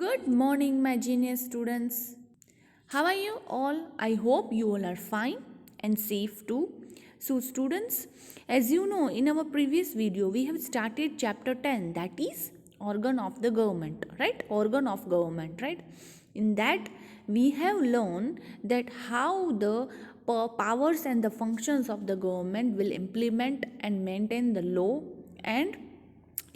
Good morning, my genius students. How are you all? I hope you all are fine and safe too. So, students, as you know, in our previous video, we have started chapter 10, that is organ of the government, right? Organ of government, right? In that, we have learned that how the powers and the functions of the government will implement and maintain the law, and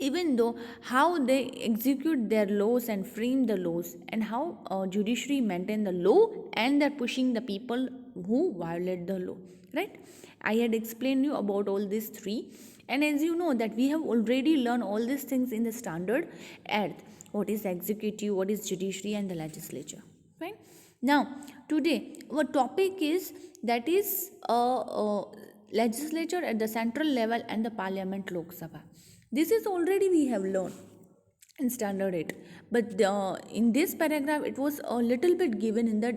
even though how they execute their laws and frame the laws, and how judiciary maintain the law, and they're pushing the people who violate the law, right? I had explained you about all these three, and as you know that we have already learned all these things in the standard earth, what is executive, what is judiciary, and the legislature, right? Now today our topic is, that is legislature at the central level and the parliament, Lok Sabha. This is already we have learned in standard 8, but in this paragraph it was a little bit given in the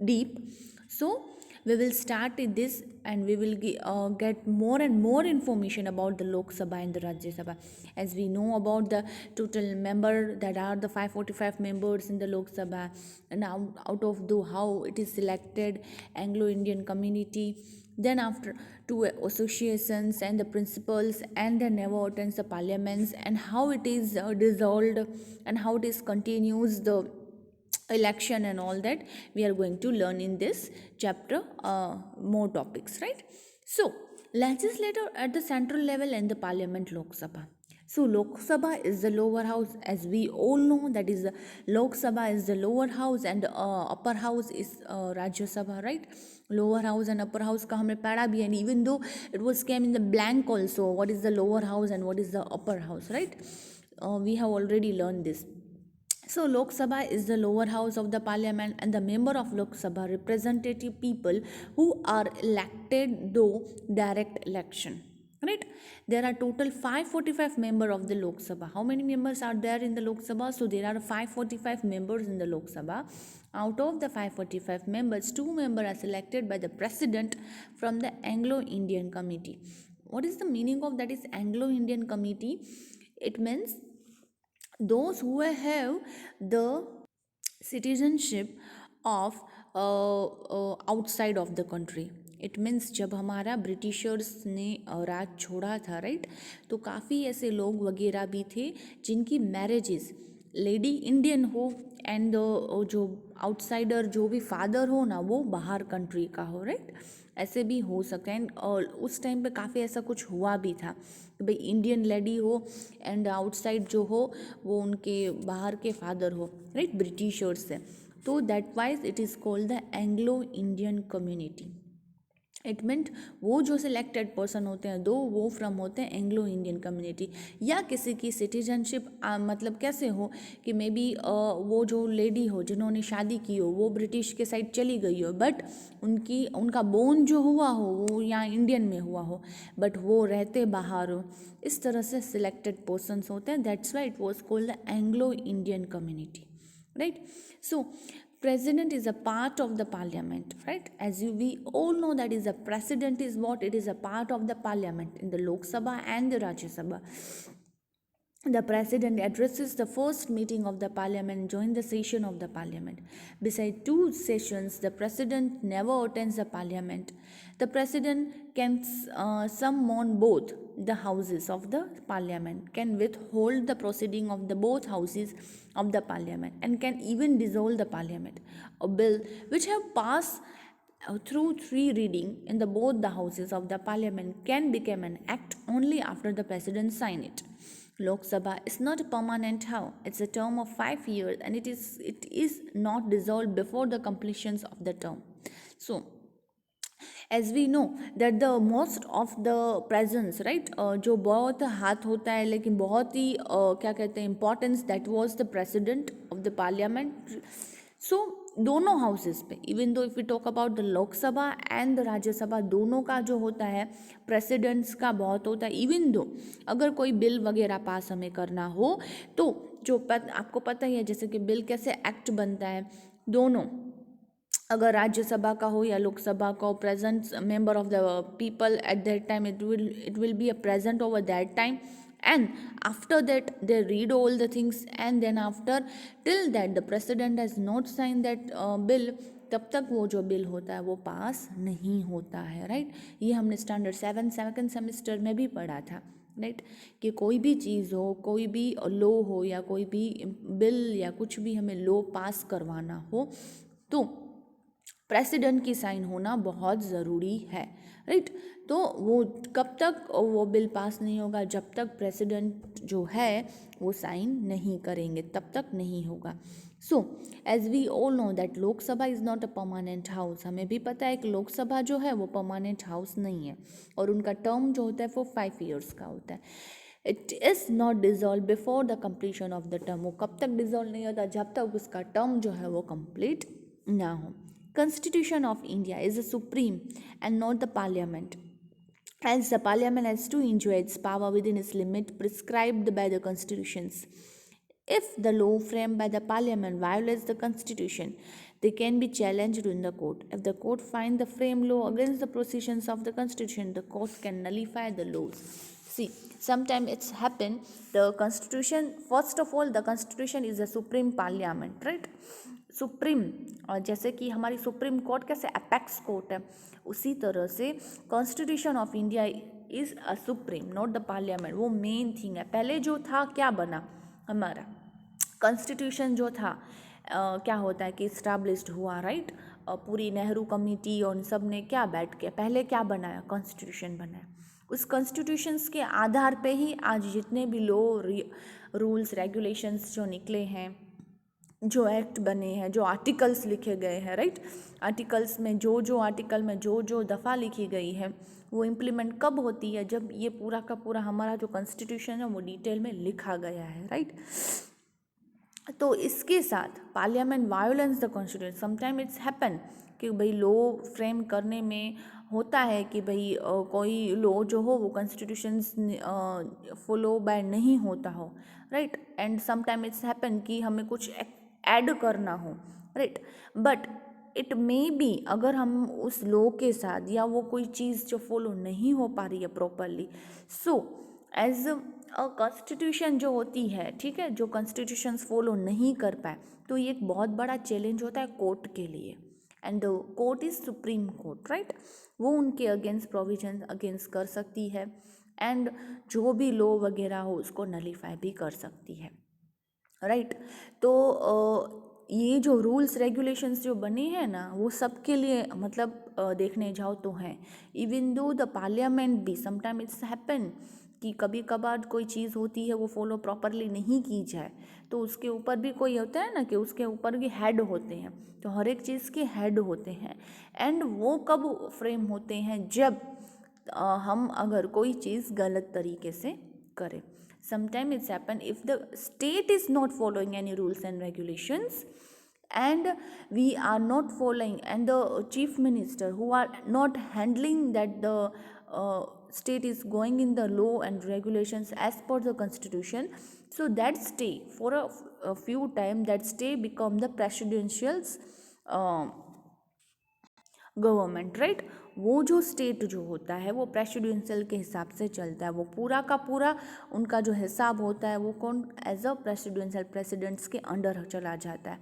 deep. So we will start with this, and we will get more and more information about the Lok Sabha and the Rajya Sabha. As we know about the total member, that are the 545 members in the Lok Sabha, and out of the how it is selected, Anglo-Indian community, then after two associations and the principles, and the never attends the parliaments, and how it is dissolved, and how it is continues the election, and all that we are going to learn in this chapter, more topics, right? So legislator at the central level and the parliament, Lok Sabha. So Lok Sabha is the lower house, as we all know, that is the Lok Sabha is the lower house, and upper house is Rajya Sabha, right? Lower house and upper house का हमने पढ़ा भी है, and even though it was came in the blank also, what is the lower house and what is the upper house, right? We have already learned this. So Lok Sabha is the lower house of the parliament, and the member of Lok Sabha representative people who are elected through direct election. Right? There are total 545 members of the Lok Sabha. How many members are there in the Lok Sabha? So there are 545 members in the Lok Sabha. Out of the 545 members, 2 members are selected by the president from the Anglo-Indian Committee. What is the meaning of that is Anglo-Indian Committee? It means those who have the citizenship of outside of the country. It means जब हमारा Britishers ने राज छोड़ा था, right, तो काफ़ी ऐसे लोग वगैरह भी थे जिनकी मैरिजेस लेडी इंडियन हो, एंड जो आउटसाइडर जो भी फादर हो ना, वो बाहर कंट्री का हो, राइट? ऐसे भी हो सकते हैं, और उस टाइम पे काफ़ी ऐसा कुछ हुआ भी था कि भाई इंडियन लेडी हो एंड आउटसाइड जो हो वो उनके बाहर के फादर हो, राइट, ब्रिटिशर्स से। तो that wise it is called the Anglo Indian community. It meant वो जो सिलेक्टेड पर्सन होते हैं दो, वो फ्रॉम होते हैं एंग्लो इंडियन कम्युनिटी, या किसी की सिटीजनशिप मतलब कैसे हो कि मे बी वो जो लेडी हो जिन्होंने शादी की हो वो ब्रिटिश के साइड चली गई हो, बट उनका बोर्न जो हुआ हो वो यहाँ इंडियन में हुआ हो, बट वो रहते बाहर हो। इस तरह से सिलेक्टेड पर्सनस होते हैं, that's why it was called the Anglo Indian community, right? So president is a part of the parliament, right? As we all know that is a president is what? It is a part of the parliament in the Lok Sabha and the Rajya Sabha. The president addresses the first meeting of the parliament during the session of the parliament. Beside 2 sessions, the president never attends the parliament. The president can summon both the houses of the parliament, can withhold the proceeding of the both houses of the parliament, and can even dissolve the parliament. A bill which have passed through 3 reading in the both the houses of the parliament can become an act only after the president sign it. Lok Sabha is not a permanent house. It's a term of 5 years, and it is not dissolved before the completion of the term. So as we know that the most of the presence, right, जो बहुत हाथ होता है लेकिन बहुत ही क्या कहते हैं importance, that was the president of the parliament. So दोनों हाउसेस पे, even though if we talk about the Lok Sabha and the Rajya Sabha, दोनों का जो होता है प्रेसिडेंट्स का बहुत होता है. इवन दो अगर कोई बिल वगैरह पास हमें करना हो तो जो आपको पता ही है जैसे कि बिल कैसे एक्ट बनता है, दोनों अगर राज्यसभा का हो या लोकसभा का हो, present member of the people at that time, it will be a present over that time, and after that they read all the things, and then after till that the president has not signed that bill, तब तक वो जो bill होता है वो पास नहीं होता है, राइट। ये हमने स्टैंडर्ड 7 सेकंड सेमेस्टर में भी पढ़ा था, राइट, कि कोई भी चीज़ हो, कोई भी लॉ हो या कोई भी बिल या कुछ भी हमें लॉ पास करवाना हो तो प्रेसिडेंट की साइन होना बहुत ज़रूरी है, राइट। तो वो कब तक वो बिल पास नहीं होगा, जब तक प्रेसिडेंट जो है वो साइन नहीं करेंगे तब तक नहीं होगा। So as we all know that Lok Sabha is not a permanent house, हमें भी पता है कि लोकसभा जो है वो परमानेंट हाउस नहीं है, और उनका टर्म जो होता है वो 5 ईयर्स का होता है। It is not dissolve before the completion of the term, वो कब तक डिजॉल्व नहीं होता, जब तक उसका टर्म जो है वो कंप्लीट ना हो। Constitution of India is the supreme and not the parliament, as the parliament has to enjoy its power within its limit prescribed by the constitutions. If the law framed by the parliament violates the constitution, they can be challenged in the court. If the court finds the framed law against the provisions of the constitution, the court can nullify the laws. See, sometimes it's happened, the constitution, first of all, the constitution is the supreme parliament, right? Supreme, और जैसे कि हमारी supreme court कैसे apex court है, उसी तरह से constitution of India is a supreme, not the parliament, वो मेन थिंग है। पहले जो था क्या बना, हमारा कॉन्स्टिट्यूशन जो था क्या होता है कि इस्टेब्लिश्ड हुआ, राइट, पूरी नेहरू कमेटी और सब ने क्या बैठ के पहले क्या बनाया, कॉन्स्टिट्यूशन बनाया। उस कॉन्स्टिट्यूशंस के आधार पे ही आज जितने भी लॉ रूल्स रेगुलेशंस जो निकले हैं, जो एक्ट बने हैं, जो आर्टिकल्स लिखे गए हैं, राइट, आर्टिकल्स में जो आर्टिकल में जो दफ़ा लिखी गई है वो इम्प्लीमेंट कब होती है, जब ये पूरा का पूरा हमारा जो कॉन्स्टिट्यूशन है वो डिटेल में लिखा गया है, राइट। तो इसके साथ parliament violence the constitution, sometime it's happen कि भाई लॉ फ्रेम करने में होता है कि भाई कोई लॉ जो हो वो कॉन्स्टिट्यूशंस फॉलो बाय नहीं होता हो, right, and sometime it's happen कि हमें कुछ ऐड करना हो, right, but it may be अगर हम उस लॉ के साथ या वो कोई चीज़ जो फॉलो नहीं हो पा रही है properly, so as a constitution जो होती है, ठीक है, जो कॉन्स्टिट्यूशंस फॉलो नहीं कर पाए तो ये एक बहुत बड़ा चैलेंज होता है कोर्ट के लिए, and the court is supreme court, right, वो उनके अगेंस्ट प्रोविजन अगेंस्ट कर सकती है, एंड जो भी लॉ वगैरह हो उसको नलीफाई भी कर सकती है, राइट। तो ये जो रूल्स रेगुलेशंस जो बने हैं ना वो सबके लिए मतलब देखने जाओ तो हैं, इवन दो द पार्लियामेंट भी समटाइम इट्स हैपन कि कभी कभार कोई चीज़ होती है वो फॉलो प्रॉपरली नहीं की जाए, तो उसके ऊपर भी कोई होता है ना कि उसके ऊपर भी हेड होते हैं, तो हर एक चीज़ के हेड होते हैं, एंड वो कब फ्रेम होते हैं, जब हम अगर कोई चीज़ गलत तरीके से करें। Sometimes it's happen if the state is not following any rules and regulations, and we are not following, and the chief minister who are not handling that the state is going in the law and regulations as per the constitution, so that stay for a few time, that stay become the presidential's government, right. वो जो state जो होता है वो presidential के हिसाब से चलता है, वो पूरा का पूरा उनका जो हिसाब होता है वो कौन एज अ प्रेसिडेंशियल प्रेसिडेंट्स के अंडर चला जाता है।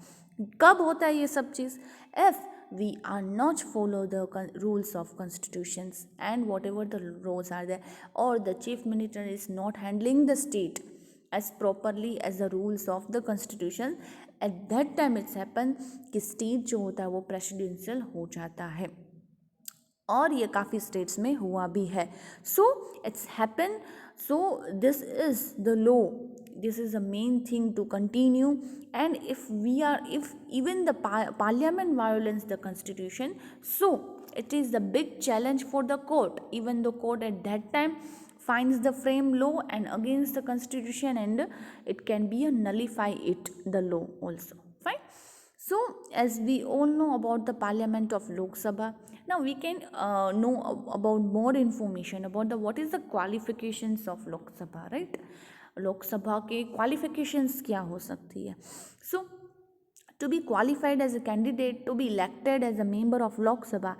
कब होता है ये सब चीज़, if we are not follow the rules of constitutions and whatever the rules are there, और the chief minister is not handling the state as properly as the rules of the constitution, at that time it's happen कि state जो होता है वो presidential हो जाता है, और ये काफ़ी स्टेट्स में हुआ भी है। So it's happen, so this is the law, this is the main thing to continue, and if even the parliament violates the constitution, so it is the big challenge for the court, even the court at that time finds the frame law and against the constitution, and it can be a nullify it the law also, fine. So as we all know about the parliament of Lok Sabha, now we can know about more information about the what is the qualifications of Lok Sabha, right? Lok Sabha के qualifications क्या हो सकती है? So to be qualified as a candidate, to be elected as a member of Lok Sabha,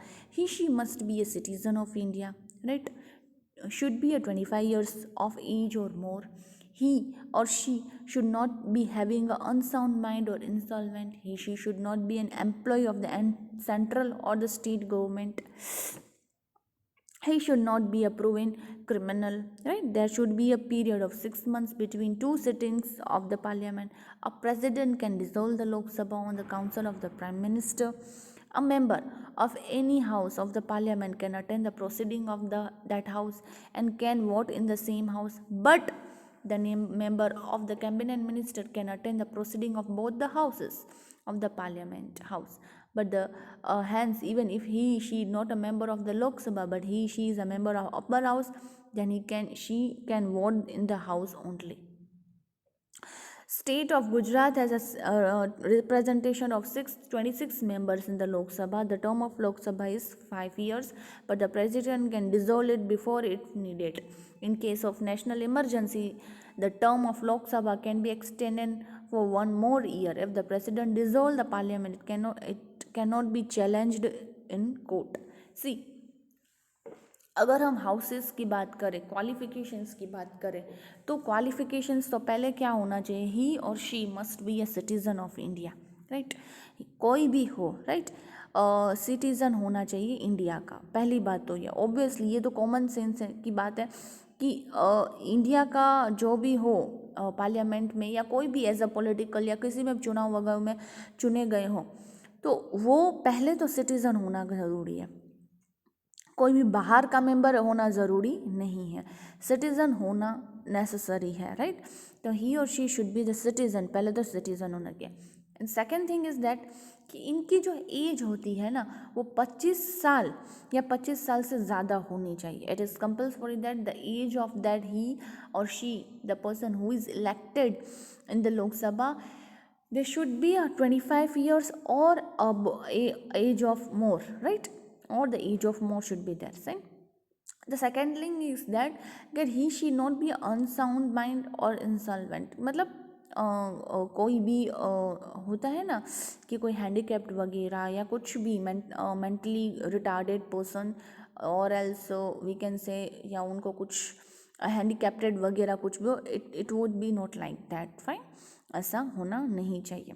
she must be a citizen of India, right? should be a 25 years of age or more. He or she should not be having an unsound mind or insolvent. She should not be an employee of the central or the state government. He should not be a proven criminal, right? There should be a period of 6 months between two sittings of the parliament. A president can dissolve the Lok Sabha on the council of the prime minister. A member of any house of the parliament can attend the proceeding of that house and can vote in the same house, but the member of the cabinet minister can attend the proceeding of both the houses of the parliament house. But the hence, even if she not a member of the Lok Sabha, but she is a member of upper house, then she can vote in the house only. State of Gujarat has a representation of 26 members in the Lok Sabha. The term of Lok Sabha is 5 years, but the president can dissolve it before it's needed. In case of national emergency, the term of Lok Sabha can be extended for 1 more year. If the president dissolves the parliament, it cannot be challenged in court. See, अगर हम houses की बात करें, qualifications की बात करें, तो qualifications तो पहले क्या होना चाहिए, ही और she must be A citizen of India, right? कोई भी हो, राइट, सिटीज़न होना चाहिए इंडिया का। पहली बात तो ये ऑब्वियसली, ये तो कॉमन सेंस की बात है कि इंडिया का जो भी हो पार्लियामेंट में या कोई भी एज अ पॉलिटिकल या किसी में चुनाव वगैरह में चुने गए हों, तो वो पहले तो सिटीज़न होना ज़रूरी है। कोई भी बाहर का मेंबर होना ज़रूरी नहीं है, सिटीज़न होना नेसेसरी है, राइट? तो ही और she should be the citizen, पहले तो सिटीज़न होना चाहिए। And second thing is that कि इनकी जो एज होती है ना, वो 25 साल या 25 साल से ज़्यादा होनी चाहिए। It is compulsory that the age of that he और she, the person who is elected in the Lok Sabha, they should be a 25 years or age of more, right? Or the age of more should be there, right? The second thing is that he should not be unsound mind or insolvent. मतलब कोई भी होता है ना कि कोई handicapped वगैरह या कुछ भी मेंटली रिटार्डेड पर्सन, और एल्स वी कैन से, या उनको कुछ हैंडीकैप्टेड वगैरह कुछ भी, it would be not like that, fine, ऐसा होना नहीं चाहिए।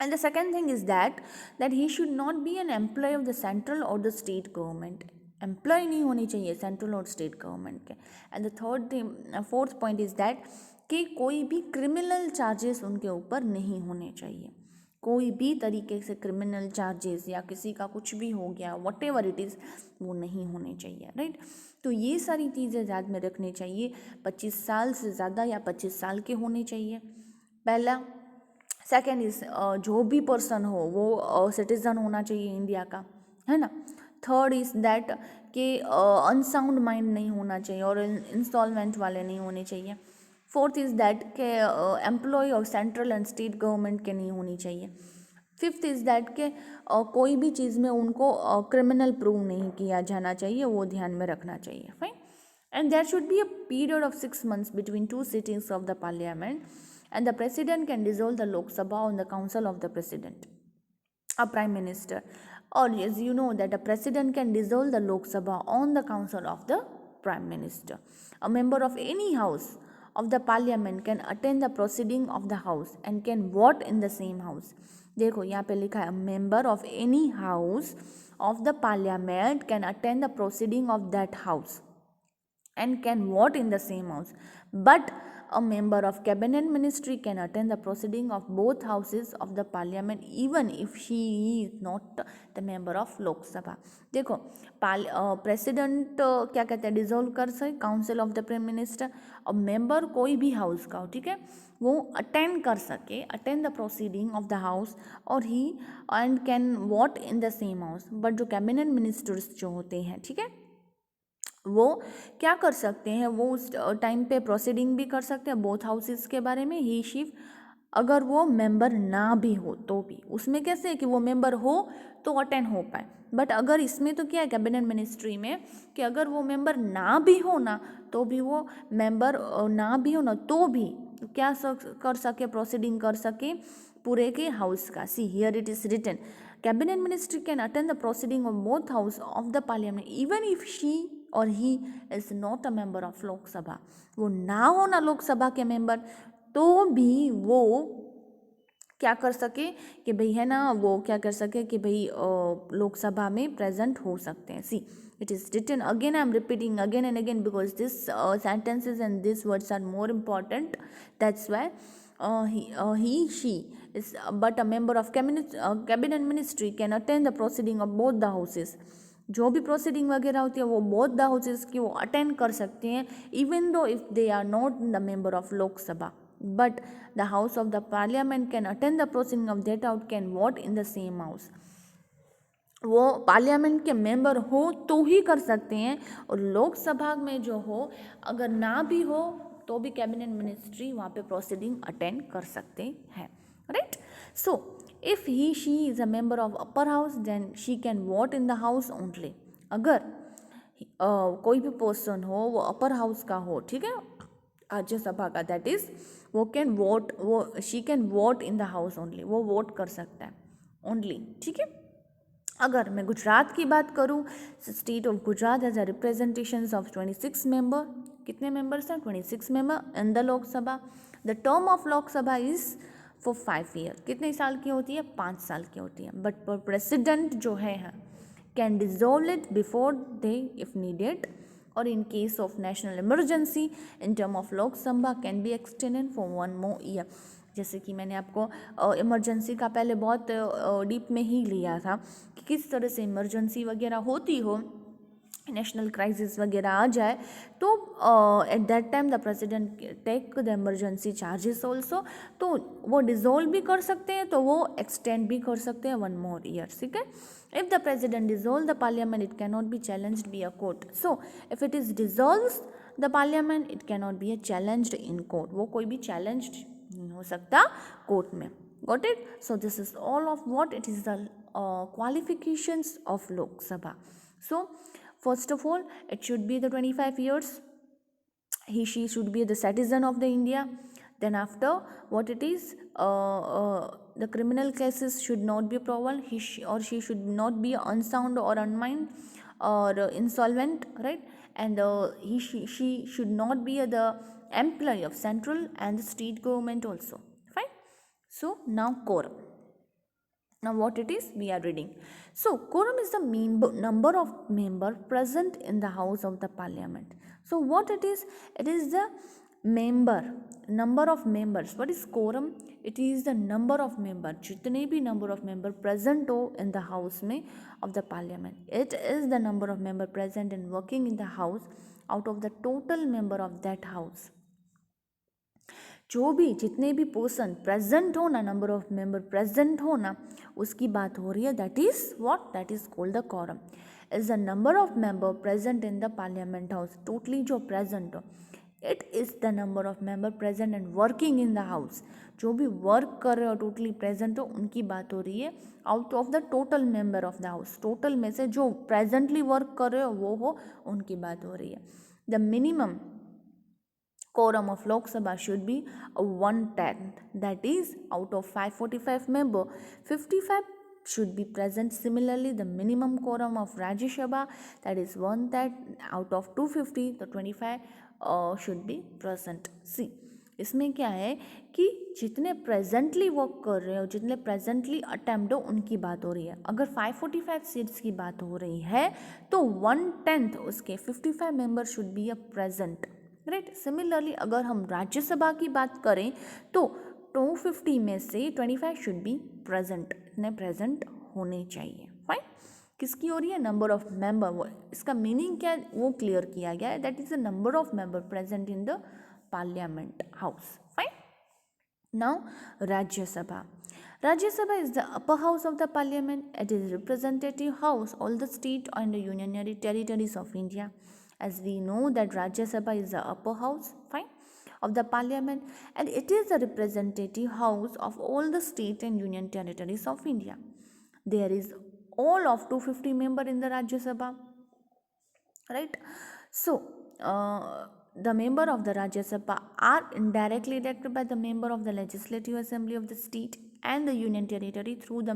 And the second thing is that he should not be an employee of the central or the state government. Employ नहीं होनी चाहिए सेंट्रल और स्टेट गवर्नमेंट के। And the fourth point is that कि कोई भी क्रिमिनल चार्जेस उनके ऊपर नहीं होने चाहिए। कोई भी तरीके से क्रिमिनल चार्जेस या किसी का कुछ भी हो गया, वट एवर इट इज़, वो नहीं होने चाहिए, राइट? तो ये सारी चीज़ें याद में रखनी चाहिए। 25 साल से ज़्यादा या 25 साल के होने चाहिए, पहला। सेकेंड इज जो भी पर्सन हो वो सिटीज़न होना चाहिए इंडिया का, है ना। थर्ड इज दैट कि अनसाउंड माइंड नहीं होना चाहिए और इंस्टॉलमेंट वाले नहीं होने चाहिए। फोर्थ इज दैट के employ of central and state government के नहीं होनी चाहिए। फिफ्थ इज दैट के कोई भी चीज़ में उनको क्रिमिनल प्रूव नहीं किया जाना चाहिए, वो ध्यान में रखना चाहिए, fine. And there should be a period of 6 months between two sittings of the parliament, and the president can dissolve the Lok Sabha on the council of the president, a prime minister. Or as you know that the president can dissolve the Lok Sabha on the council of the prime minister. A member of any house of the parliament can attend the proceeding of the house and can vote in the same house. देखो यहाँ पे लिखा है member of any house of the parliament can attend the proceeding of that house and can vote in the same house, but a member of cabinet ministry can attend the proceeding of both houses of the parliament even if she is not the member of Lok Sabha. देखो president क्या कहते हैं, dissolve कर सके council of the prime minister, और member कोई भी house का हो, ठीक है, वो अटेंड कर सके, attend the proceeding of the house, और he and can vote in the same house. But जो कैबिनेट मिनिस्टर्स जो होते हैं, ठीक है, वो क्या कर सकते हैं, वो उस टाइम पे प्रोसीडिंग भी कर सकते हैं बोथ हाउसेस के बारे में, ही शिफ, अगर वो मेंबर ना भी हो तो भी। उसमें कैसे है कि वो मेंबर हो तो अटेंड हो पाए, बट अगर इसमें तो क्या है कैबिनेट मिनिस्ट्री में कि अगर वो मेंबर ना भी हो ना तो भी, वो मेंबर ना भी हो ना तो भी क्या कर सके, प्रोसीडिंग कर सके पूरे के हाउस का। See here it is written, cabinet ministry can attend the proceeding of both house of the parliament even if she और he is not a member of Lok Sabha, वो ना हो ना लोकसभा के मेंबर, तो भी वो क्या कर सके कि भाई है ना, वो क्या कर सके कि भाई लोकसभा में प्रेजेंट हो सकते हैं. सी, it is written again, I am repeating again and again because this sentences and these words are more important. That's why she is but a member of cabinet ministry can attend the proceeding of both the houses. जो भी proceeding वगैरह होती है वो both the houses की वो attend कर सकते हैं, even though if they are not the member of Lok Sabha, but the house of the parliament can attend the proceeding of that house, can vote in the same house. वो parliament के member हो तो ही कर सकते हैं, और लोकसभा में जो हो अगर ना भी हो तो भी कैबिनेट मिनिस्ट्री वहाँ पे प्रोसीडिंग अटेंड कर सकते हैं. Right. So if he she is a member of upper house then she can vote in the house only. अगर कोई भी पर्सन हो वो अपर हाउस का हो, ठीक है, राज्यसभा का, दैट इज वो कैन वोट, वो she can vote in the house only, वो वोट कर सकता है ओनली. ठीक है. अगर मैं गुजरात की बात करूं, state of Gujarat has a representation of 26 member. कितने मेंबर्स हैं? 26 member in the Lok Sabha. The term of Lok Sabha is for 5 year. कितने साल की होती है? 5 साल की होती है. बट प्रेसिडेंट जो है can dissolve it before they if needed, और in case of national emergency in term of Lok Sabha can be extended for 1 more year. जैसे कि मैंने आपको इमरजेंसी का पहले बहुत डीप में ही लिया था कि किस तरह से इमरजेंसी वगैरह होती हो, नेशनल क्राइसिस वगैरह आ जाए तो at that time the president take the emergency charges also, तो वो डिज़ोल्व भी कर सकते हैं, तो वो एक्सटेंड भी कर सकते हैं 1 more year. ठीक है. If the president dissolves the parliament, it cannot be challenged by a court. So, if it is dissolves the parliament, it cannot be challenged in court. वो कोई भी challenged नहीं हो सकता कोर्ट में. Got it? So, this is all of what it is the qualifications of Lok Sabha. So, first of all, it should be the 25 years. She should be the citizen of the India. Then after, what it is, the criminal cases should not be proven. He or she should not be unsound or unmind or insolvent, right? And she should not be the employee of central and the state government also. Fine. So now quorum. Now what it is we are reading. So quorum is the number of member present in the house of the parliament. So what it is the number of members. What is quorum? It is the number of member, जितने भी number of member present हो in the house में of the parliament. It is the number of member present and working in the house out of the total member of that house. जो भी जितने भी person present हो ना, number of member present हो ना, उसकी बात हो रही है. That is what? That is called the quorum. Is the number of member present in the parliament house. Totally जो प्रेजेंट हो, it is the number of member present and working in the house. जो भी work कर रहे हो, totally present हो, उनकी बात हो रही है out of the total member of the house. Total में से जो प्रेजेंटली वर्क कर रहे हो वो हो, उनकी बात हो रही है. The minimum quorum of Lok Sabha should be 1/10. That is, out of 545 member, 55 should be present. Similarly, the minimum quorum of Rajya Sabha, that is 1/10 out of 250, the 25 should be present. See, इसमें क्या है कि जितने presently work कर रहे हो, जितने presently attempt हो, उनकी बात हो रही है. अगर 545 सीट्स की बात हो रही है तो 1/10 उसके 55 member should be a present. Right. Similarly अगर हम राज्यसभा की बात करें तो 250 में से 25 शुड बी प्रेजेंट. इतने प्रेजेंट होने चाहिए. फाइन. किसकी हो रही है? Number of member. इसका मीनिंग क्या है वो क्लियर किया गया है. That is the number of member present in the parliament house. Fine. Now Rajya Sabha. Rajya Sabha is the upper house of the parliament. It is representative house all the state and the union territories of India. As we know that Rajya Sabha is the upper house, fine, of the parliament, and it is the representative house of all the state and union territories of India. There is all of 250 member in the Rajya Sabha, right? So the member of the Rajya Sabha are indirectly elected by the member of the legislative assembly of the state and the union territory through the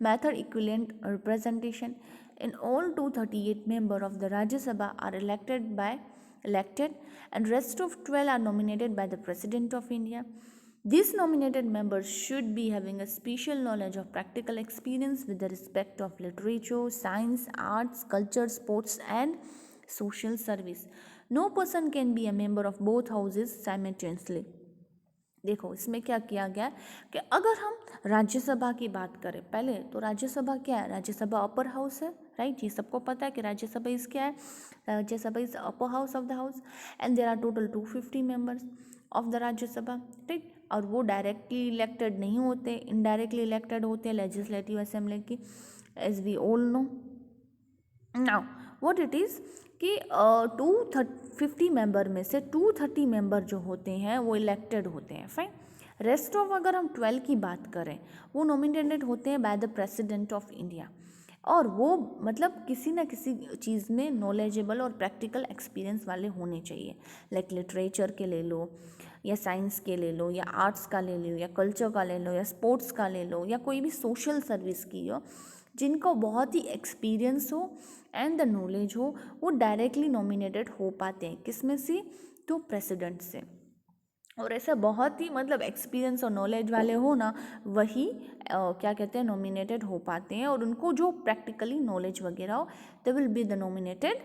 method equivalent representation. In all 238 members of the Rajya Sabha are elected and rest of 12 are nominated by the President of India. These nominated members should be having a special knowledge of practical experience with the respect of literature, science, arts, culture, sports and social service. No person can be a member of both houses simultaneously. देखो इसमें क्या किया गया कि अगर हम राज्यसभा की बात करें, पहले तो राज्यसभा क्या है, राज्यसभा अपर हाउस है, राइट, ये सबको पता है कि राज्यसभा इस क्या है, Rajya Sabha is upper house of the house and there are total 250 members of the Rajya Sabha, right, और वो डायरेक्टली इलेक्टेड नहीं होते, इनडायरेक्टली इलेक्टेड होते हैं लेजिस्लेटिव असेंबली की, as we all know. Now what it is कि 250 मेंबर में से 230 मेंबर जो होते हैं वो इलेक्टेड होते हैं, फाइन. रेस्ट ऑफ अगर हम 12 की बात करें वो नॉमिनेटेड होते हैं by the president of India, और वो मतलब किसी न किसी चीज़ में नॉलेजेबल और प्रैक्टिकल एक्सपीरियंस वाले होने चाहिए, लाइक लिटरेचर के ले लो या साइंस के ले लो या आर्ट्स का ले लो या कल्चर का ले लो या स्पोर्ट्स का ले लो या कोई भी सोशल सर्विस की हो, जिनको बहुत ही एक्सपीरियंस हो एंड द नॉलेज हो, वो डायरेक्टली नॉमिनेटेड हो पाते हैं. किस में से, तो प्रेसिडेंट से. और ऐसा बहुत ही मतलब एक्सपीरियंस और नॉलेज वाले हो ना, वही क्या कहते हैं नॉमिनेटेड हो पाते हैं, और उनको जो प्रैक्टिकली नॉलेज वगैरह हो, they will be the nominated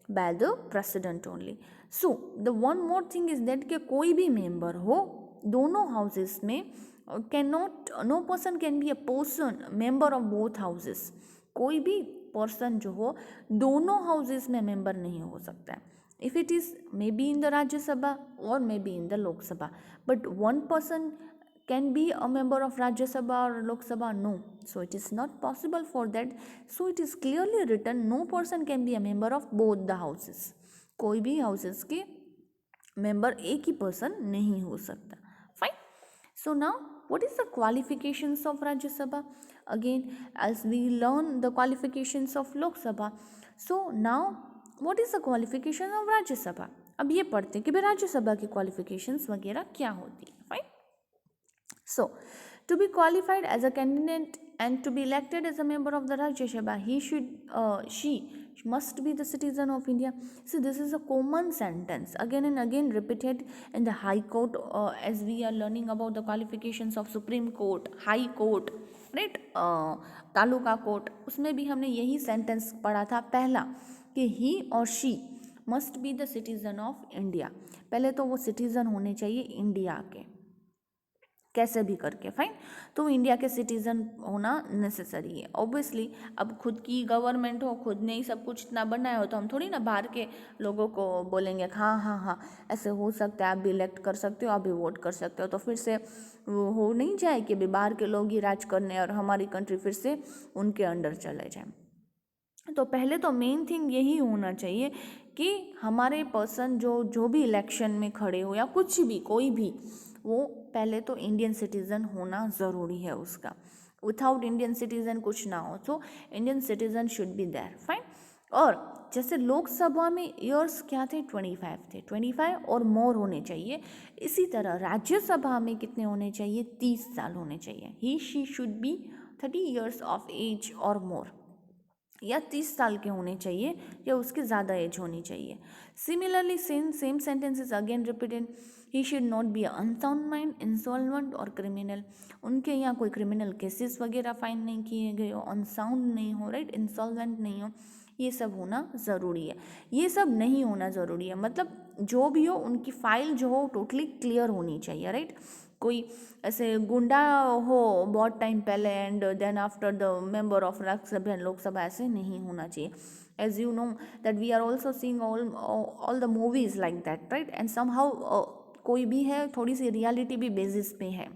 by the president only. So the one more thing is that कि कोई भी मेंबर हो दोनों हाउसेस में no person can be a person member of both houses. कोई भी पर्सन जो हो दोनों हाउसेस में मेंबर नहीं हो सकता है. If it is may be in the Rajya Sabha और may be in the Lok Sabha, but one person can be a member of Rajya Sabha or Lok Sabha, no, so it is not possible for that. So it is clearly written no person can be a member of both the houses. कोई भी houses के member एक ही person नहीं हो सकता, fine. So now what is the qualifications of Rajya Sabha? Again, as we learn the qualifications of Lok Sabha, so now what is the qualification of Rajya Sabha? अब ये पढ़ते हैं कि भाई राज्य सभा की क्वालिफिकेशंस वगैरह क्या होती है, fine. So, to be qualified as a candidate and to be elected as a member of the Rajya Sabha, she must be the citizen of India. See, this is a common sentence, again and again repeated in the High Court, as we are learning about the qualifications of Supreme Court, High Court, right, taluka court, उसमें भी हमने यही sentence पढ़ा था पहला कि ही और she must be the citizen of India. पहले तो वो सिटीजन होने चाहिए इंडिया के, कैसे भी करके, फाइन. तो इंडिया के सिटीज़न होना नेसेसरी है ऑब्वियसली. अब खुद की गवर्नमेंट हो, खुद ने ही सब कुछ इतना बनाया हो, तो हम थोड़ी ना बाहर के लोगों को बोलेंगे हाँ हाँ हाँ ऐसे हो सकता है, आप भी इलेक्ट कर सकते हो, आप भी वोट कर सकते हो, तो फिर से वो हो नहीं जाए कि भी बाहर के लोग ही राज करने और हमारी कंट्री फिर से उनके अंडर चले जाए. तो पहले तो मेन थिंग यही होना चाहिए कि हमारे पर्सन जो भी इलेक्शन में खड़े हो या कुछ भी कोई भी, वो पहले तो इंडियन सिटीज़न होना ज़रूरी है उसका. विथआउट इंडियन सिटीज़न कुछ ना हो, तो Indian citizen should be there, fine. और जैसे लोकसभा में ईयर्स क्या थे, 25 थे, 25 और मोर होने चाहिए. इसी तरह राज्यसभा में कितने होने चाहिए, 30 साल होने चाहिए. He she should be 30 years of age और मोर, या 30 साल के होने चाहिए या उसके ज़्यादा एज होनी चाहिए. Similarly same sentence is again repeated. He should not be unsound mind, insolvent और क्रिमिनल. उनके यहाँ कोई क्रिमिनल केसेस वगैरह फाइन नहीं किए गए हो, अनसाउंड नहीं हो, राइट, इंसॉल्वेंट नहीं हो, ये सब होना ज़रूरी है. ये सब नहीं होना ज़रूरी है, मतलब जो भी हो उनकी फाइल जो हो टोटली क्लियर होनी चाहिए, राइट. कोई ऐसे गुंडा हो बहुत टाइम पहले and then after the member of Rajya Sabha and Lok Sabha, ऐसे नहीं होना चाहिए. As you know that we are also seeing all the movies like that, right, and somehow कोई भी है थोड़ी सी रियलिटी भी बेसिस पे है,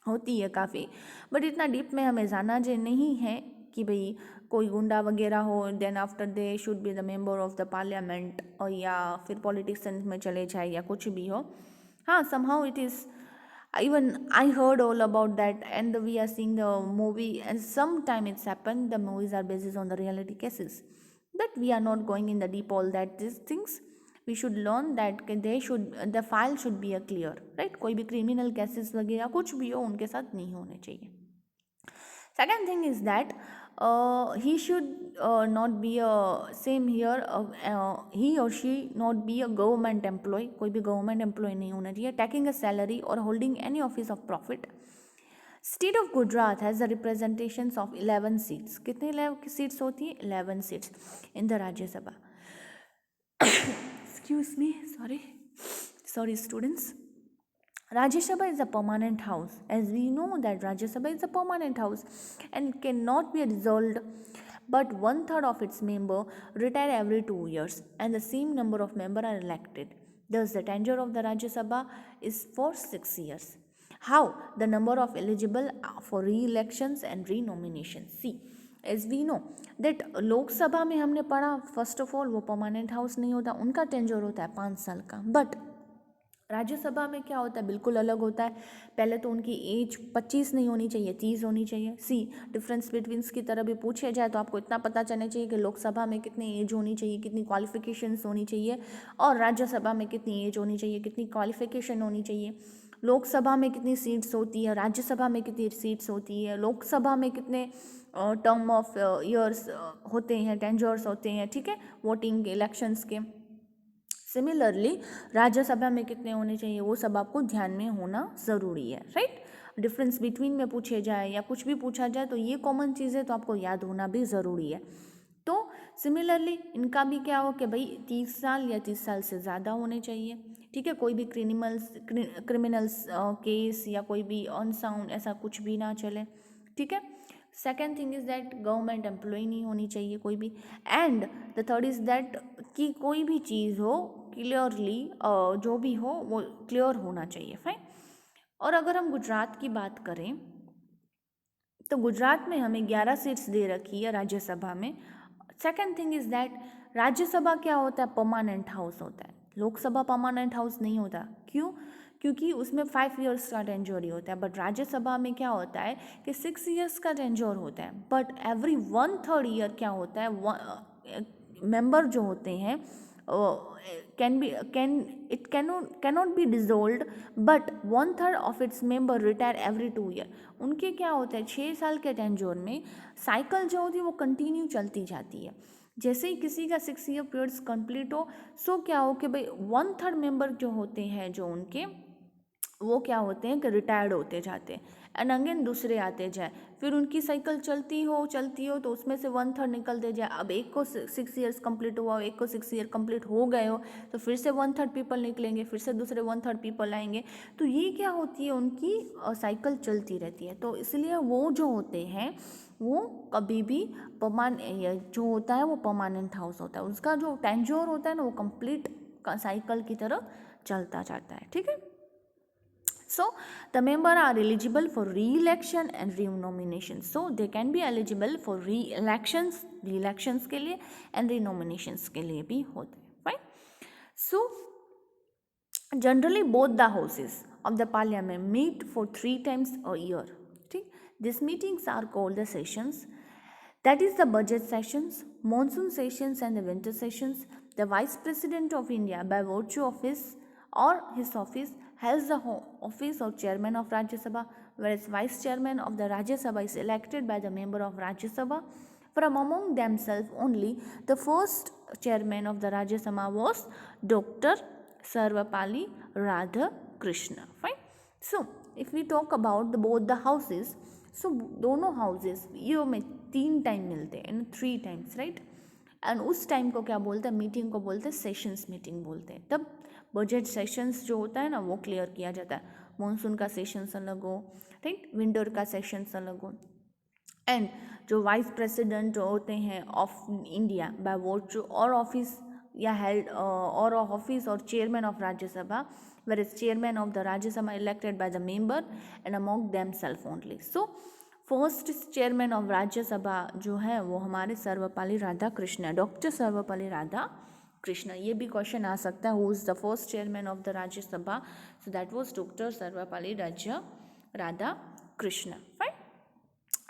होती है काफ़ी, बट इतना डीप में हमें जाना नहीं है कि भाई कोई गुंडा वगैरह हो then after they should be the member of the parliament, और या फिर पॉलिटिक्स में चले जाए या कुछ भी हो. हाँ, somehow it is, even I heard all about that, and we are seeing the movie, and sometime it's happened the movies are based on the reality cases, but we are not going in the deep all that these things. We should learn that the file should be a clear, right. कोई भी criminal cases वगैरह कुछ भी हो उनके साथ नहीं होने चाहिए. Second thing is that he should not be a same here he or she not be a government employee, कोई भी government employee नहीं होना चाहिए, taking a salary or holding any office of profit. State of Gujarat has the representations of 11 seats. कितने seats होती है? 11 seats in the Rajya Sabha. Excuse me, sorry students. Rajya Sabha is a permanent house. As we know that Rajya Sabha is a permanent house and it cannot be dissolved, but 1/3 of its members retire every 2 years and the same number of members are elected. Thus, the tenure of the Rajya Sabha is for 6 years. How? The number of eligible for re-elections and re-nominations. See, as we know that लोक सभा में हमने पढ़ा, first of all वो permanent house नहीं होता, उनका टेंजर होता है 5 साल का. बट राज्यसभा में क्या होता है, बिल्कुल अलग होता है. पहले तो उनकी एज 25 नहीं होनी चाहिए, 30 होनी चाहिए. सी डिफरेंस बिटवीन्स की तरह भी पूछा जाए तो आपको इतना पता चलना चाहिए कि लोकसभा में कितनी एज होनी चाहिए, कितनी क्वालिफिकेशंस होनी चाहिए, और राज्यसभा में कितनी एज होनी चाहिए, कितनी क्वालिफिकेशन होनी चाहिए. लोकसभा में कितनी सीट्स होती है, राज्यसभा में कितनी सीट्स होती है, लोकसभा में कितने टर्म ऑफ ईयर्स होते हैं, टेंजर्स होते हैं, ठीक है, वोटिंग इलेक्शंस के. सिमिलरली राज्यसभा में कितने होने चाहिए, वो सब आपको ध्यान में होना ज़रूरी है, राइट. डिफरेंस बिटवीन में पूछे जाए या कुछ भी पूछा जाए तो ये कॉमन चीज़ें तो आपको याद होना भी ज़रूरी है. तो सिमिलरली इनका भी क्या हो कि भाई 30 साल या 30 साल से ज़्यादा होने चाहिए, ठीक है. कोई भी क्रिमिनल्स केस या कोई भी अनसाउंड ऐसा कुछ भी ना चले, ठीक है. Second thing is that government employ नहीं होनी चाहिए कोई भी. And the third is that कि कोई भी चीज़ हो क्लियरली, जो भी हो वो क्लियर होना चाहिए, फाइन. और अगर हम गुजरात की बात करें तो गुजरात में हमें 11 सीट्स दे रखी है राज्यसभा में. Second thing is that Rajya Sabha क्या होता है, परमानेंट हाउस होता है. लोकसभा परमानेंट हाउस नहीं होता. क्यों? क्योंकि उसमें 5 ईयर्स का टेंजर ही होता है. बट राज्यसभा में क्या होता है कि 6 ईयर्स का टेंजर होता है. बट एवरी 1/3 ईयर क्या होता है, मेंबर जो होते हैं cannot be dissolved, but 1/3 of its member retire every 2 year. उनके क्या होता है, 6 साल के टेंजर में साइकिल जो होती है वो कंटिन्यू चलती जाती है. जैसे ही किसी का 6 ईयर पीरियड्स कंप्लीट हो, सो क्या हो कि भाई 1/3 मेंबर जो होते हैं जो उनके, वो क्या होते हैं कि रिटायर्ड होते जाते हैं एंड अगेन दूसरे आते जाए. फिर उनकी साइकिल चलती हो तो उसमें से 1/3 निकलते जाए. अब एक को 6 ईयर्स कंप्लीट हुआ हो, एक को 6 ईयर कंप्लीट हो गए हो, तो फिर से 1/3 पीपल निकलेंगे, फिर से दूसरे 1/3 पीपल आएंगे. तो ये क्या होती है, उनकी साइकिल चलती रहती है. तो इसलिए वो जो होते हैं वो कभी भी जो होता है वो परमानेंट हाउस होता है. उसका जो टेंजर होता है ना वो कंप्लीट साइकिल की तरह चलता जाता है, ठीक है. So, the members are eligible for re-election and re-nomination. So, they can be eligible for re-elections के लिए and re-nominations के लिए भी होते हैं, fine. So, generally both the houses of the parliament meet for 3 times a year. ठीक, these meetings are called the sessions. That is the budget sessions, monsoon sessions and the winter sessions. The Vice President of India by virtue of his office has the office of Chairman of Rajya Sabha, whereas Vice Chairman of the Rajya Sabha is elected by the member of Rajya Sabha from among themselves only. The first Chairman of the Rajya Sabha was Dr. Sarvapalli Radhakrishna. Fine. So, if we talk about both the houses, so दोनों houses year में 3 time मिलते हैं, 3 times, right. And उस time को क्या बोलते हैं, meeting को बोलते हैं सेशंस मीटिंग बोलते हैं. तब बजट सेशंस जो होता है ना वो क्लियर किया जाता है. मॉनसून का सेशंस अलग हो, राइट, विंटर का सेशंस अलग हो. एंड जो वाइस प्रेसिडेंट होते हैं ऑफ इंडिया बाय वर्चू और ऑफिस या हेल्ड और ऑफिस और chairman of Rajya Sabha, whereas chairman of the Rajya Sabha elected by the member and among themselves only. So first chairman of राज्य सभा जो है वो हमारे सर्वपल्ली राधाकृष्ण है, डॉक्टर सर्वपल्ली राधाकृष्ण. ये भी क्वेश्चन आ सकता है, who is the first chairman of the राज्य सभा. So that was doctor Sarvepalli Radhakrishna. Fine.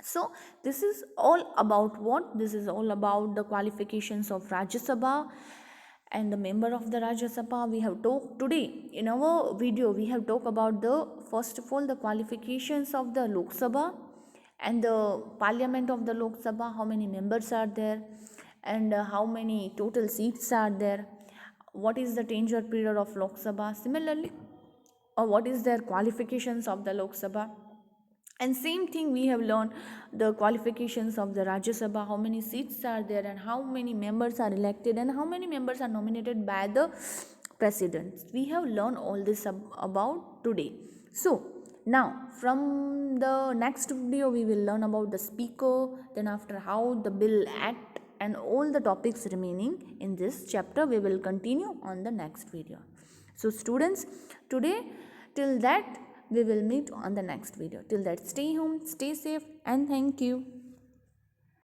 So this is all about what? This is all about the qualifications of Rajya Sabha and the member of the Rajya Sabha. We have talked today in our video, we have talked about the first of all the qualifications of the Lok Sabha and the parliament of the Lok Sabha, how many members are there, and how many total seats are there, what is the tenure period of Lok Sabha, similarly, or what is their qualifications of the Lok Sabha. And same thing we have learned the qualifications of the Rajya Sabha, how many seats are there and how many members are elected and how many members are nominated by the president. We have learned all this about today. So now from the next video we will learn about the speaker, then after how the bill act, and all the topics remaining in this chapter we will continue on the next video. So students, today till that we will meet on the next video. Till that, stay home, stay safe, and thank you.